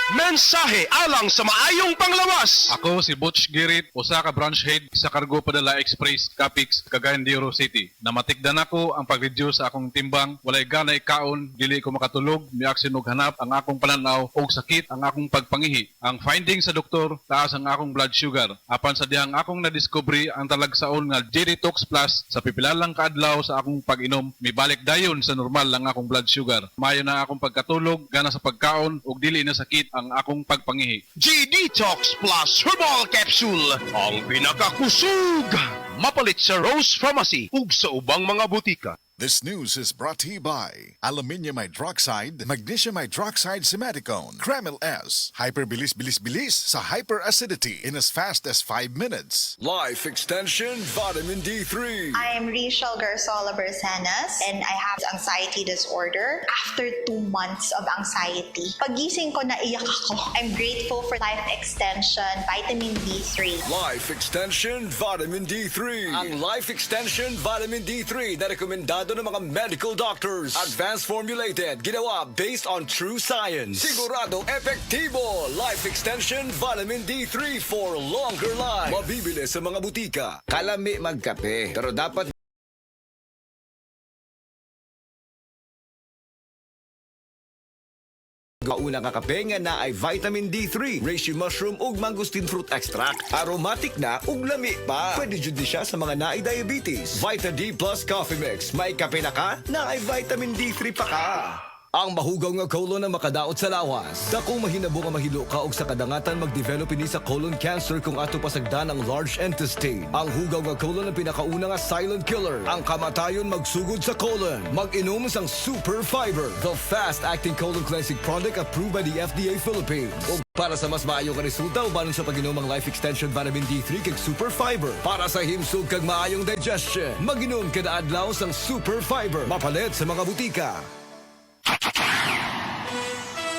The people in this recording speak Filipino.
Mensahe alang sa maayong panglawas. Ako si Butch Girit, usa ka branch head sa Cargo Padala Express, Capix, Cagayan de Oro City. Namatikdan ako ang pag-reduce sa akong timbang, walay ganay kaon, dili ko makatulog, miaksin og hanap ang akong pananaw og sakit ang akong pagpangihi. Ang finding sa doktor, taas ang akong blood sugar. Apan sa dihang akong nadiscovery ang talagsaon nga G-Detox Plus sa pipilalang kaadlaw sa akong pag-inom, mibalik dayon sa normal ang akong blood sugar. Mayo na akong pagkatulog, gana sa pagkaon ug dili na sakit ang akong pagpangihi. G-Detox Plus Herbal Capsule, ang pinakakusog. Mapalit sa Rose Pharmacy ug sa ubang mga butika. This news is brought to you by Aluminium Hydroxide, Magnesium Hydroxide Simaticone, Kremil S, Hyperbilis Bilis Bilis sa hyperacidity in as fast as 5 minutes. Life Extension Vitamin D3. I am Rachel Garzola Bersanas and I have anxiety disorder. After 2 months of anxiety, pagising ko naiyak ako. I'm grateful for Life Extension Vitamin D3. Life Extension Vitamin D3. Ang Life Extension Vitamin D3 na rekomendado ng mga medical doctors. Advanced formulated, ginawa based on true science. Sigurado epektibo. Life Extension Vitamin D3 for longer life. Mabibili sa mga butika. Kalami magkape, pero dapat kauna nga kape nga na ay vitamin D3, reishi mushroom ug mangosteen fruit extract. Aromatic na ug lami pa. Pwede jud ni siya sa mga naay diabetes. Vita D Plus Coffee Mix. May kape na ka? Na ay vitamin D3 pa ka. Ang mahugaw nga colon na makadaot sa lawas. Dako mahinabo nga mahilo ka og sa kadangatan mag-develop ini sa colon cancer kung ato pasagdan ang large intestine. Ang hugaw nga colon ang pinakauna nga silent killer. Ang kamatayon magsugod sa colon. Mag-inom sang Super Fiber, the fast-acting colon cleansing product approved by the FDA Philippines. Og para sa mas maayo nga resulta ubanon sa pag-inom ang Life Extension Vitamin D3 kag Super Fiber. Para sa himsog kag maayong digestion, mag-inom kada adlaw sang Super Fiber. Mapalit sa mga butika.